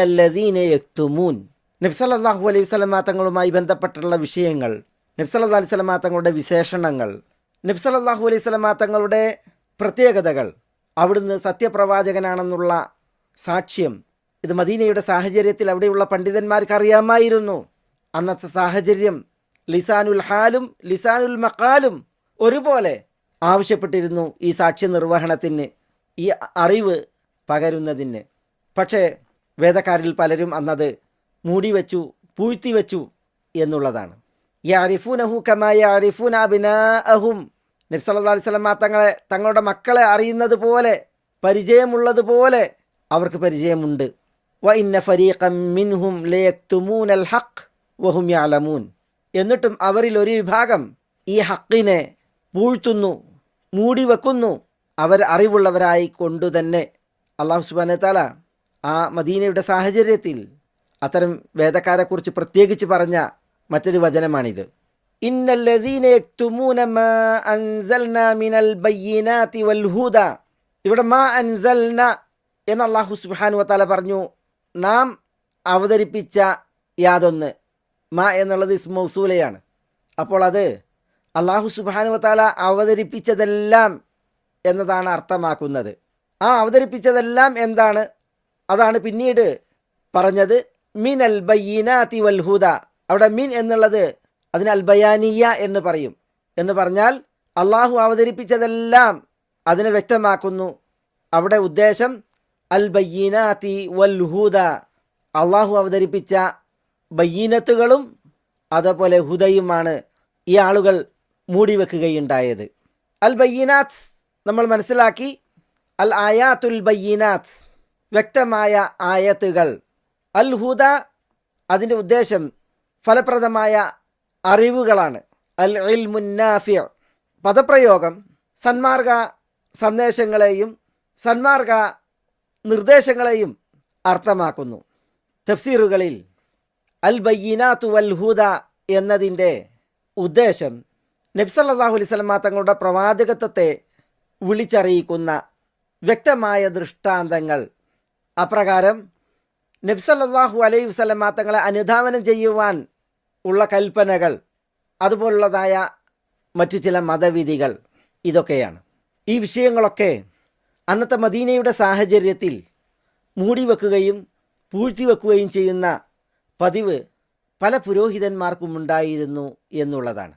അല്ലദീന യക്തുമൂൻ. നബി സല്ലല്ലാഹു അലൈഹി വസല്ലമ തങ്ങളുമായി ബന്ധപ്പെട്ടുള്ള വിഷയങ്ങൾ, നബി സല്ലല്ലാഹു അലൈഹി വസല്ലമ തങ്ങളുടെ വിശേഷണങ്ങൾ, നബി സല്ലല്ലാഹു അലൈഹി വസല്ലമ തങ്ങളുടെ പ്രത്യേകതകൾ, അവിടുന്ന് സത്യപ്രവാചകനാണെന്നുള്ള സാക്ഷ്യം, ഇത് മദീനയുടെ സാഹചര്യത്തിൽ അവിടെയുള്ള പണ്ഡിതന്മാർക്ക് അറിയാമായിരുന്നു. അന്നത്തെ സാഹചര്യം ലിസാനുൽ ഹാലും ലിസാനുൽ മഖാലും ഒരുപോലെ ആവശ്യപ്പെട്ടിരുന്നു ഈ സാക്ഷ്യ നിർവഹണത്തിന്, ഈ അറിവ് പകരുന്നതിന്. പക്ഷേ വേദക്കാരിൽ പലരും അന്നത് മൂടിവെച്ചു, പൂഴ്ത്തിവെച്ചു എന്നുള്ളതാണ്. യഅരിഫൂനഹു കമാ യഅരിഫൂന അബ്നാഅഹും. നബി സല്ലല്ലാഹു അലൈഹി വസല്ലം തങ്ങളുടെ മക്കളെ അറിയുന്നത് പോലെ, പരിചയമുള്ളതുപോലെ അവർക്ക് പരിചയമുണ്ട്. വ ഇന്ന ഫരീഖൻ മിൻഹും ലയക്തുമൂനൽ ഹഖ് വഹും യഅലമൂൻ. എന്നിട്ടും അവരിൽ ഒരു വിഭാഗം ഈ ഹക്കിനെ പൂഴ്ത്തുന്നു, മൂടിവെക്കുന്നു, അവർ അറിവുള്ളവരായി കൊണ്ടുതന്നെ. അല്ലാഹു സുബ്ഹാനഹു വ തആല ആ മദീനയുടെ സാഹചര്യത്തിൽ അത്തരം വേദക്കാരെക്കുറിച്ച് പ്രത്യേകിച്ച് പറഞ്ഞ മറ്റൊരു വചനമാണിത്. ഇന്നല്ലദീന യക്തുമൂന മാ അൻസൽനാ മിനൽ ബയ്യിനാതി വൽ ഹുദ. ഇവിടെ മാ അൻസൽന എന്ന് അല്ലാഹു സുബ്ഹാനഹു വ തആല പറഞ്ഞു, നാം അവതരിപ്പിച്ച യാതൊന്ന്. മാ എന്നുള്ളത് ഇസ്മു മൗസൂലയാണ്. അപ്പോൾ അത് അല്ലാഹു സുബ്ഹാനഹു വ തആല അവതരിപ്പിച്ചതെല്ലാം എന്നതാണ് അർത്ഥമാക്കുന്നത്. ആ അവതരിപ്പിച്ചതെല്ലാം എന്താണ്? അതാണ് പിന്നീട് പറഞ്ഞത് മിൻ അൽ ബയ്യിനാതി വൽ ഹുദ. അവിടെ മിൻ എന്നുള്ളത് അതിന് അൽ ബയാനിയ എന്ന് പറയും. എന്ന് പറഞ്ഞാൽ അള്ളാഹു അവതരിപ്പിച്ചതെല്ലാം അതിനെ വ്യക്തമാക്കുന്നു. അവിടെ ഉദ്ദേശം അൽ ബയ്യിനാതി വൽ ഹുദ, അള്ളാഹു അവതരിപ്പിച്ച ബയ്യീനത്തുകളും അതുപോലെ ഹുദയുമാണ് ഈ ആളുകൾ മൂടിവെക്കുകയുണ്ടായത്. അൽ ബയ്യിനാത്ത് നമ്മൾ മനസ്സിലാക്കി. അൽ ആയാത്തുൽ ബയ്യിനാത്ത്, വ്യക്തമായ ആയത്തുകൾ. അൽ ഹുദ, അതിൻ്റെ ഉദ്ദേശം ഫലപ്രദമായ അറിവുകളാണ്. അൽ ഇൽമുൻ നാഫിഅ്, പദപ്രയോഗം സന്മാർഗ സന്ദേശങ്ങളെയും സന്മാർഗ നിർദ്ദേശങ്ങളെയും അർത്ഥമാക്കുന്നു. തഫ്സീറുകളിൽ അൽ ബയ്യിനാത്തു വൽ ഹുദ എന്നതിൻ്റെ ഉദ്ദേശം നബി സല്ലല്ലാഹു അലൈഹി വസല്ലം തങ്ങളുടെ പ്രവാചകത്വത്തെ വിളിച്ചറിയിക്കുന്ന വ്യക്തമായ ദൃഷ്ടാന്തങ്ങൾ. അപ്രകാരം നബി സല്ലല്ലാഹു അലൈഹി വസല്ലം തങ്ങളെ അനുധാവനം ചെയ്യുവാൻ ഉള്ള കൽപ്പനകൾ, അതുപോലുള്ളതായ മറ്റു ചില മതവിധികൾ, ഇതൊക്കെയാണ്. ഈ വിഷയങ്ങളൊക്കെ അന്നത്തെ മദീനയുടെ സാഹചര്യത്തിൽ മൂടിവെക്കുകയും പൂഴ്ത്തിവെക്കുകയും ചെയ്യുന്ന പതിവ് പല പുരോഹിതന്മാർക്കും ഉണ്ടായിരുന്നു എന്നുള്ളതാണ്.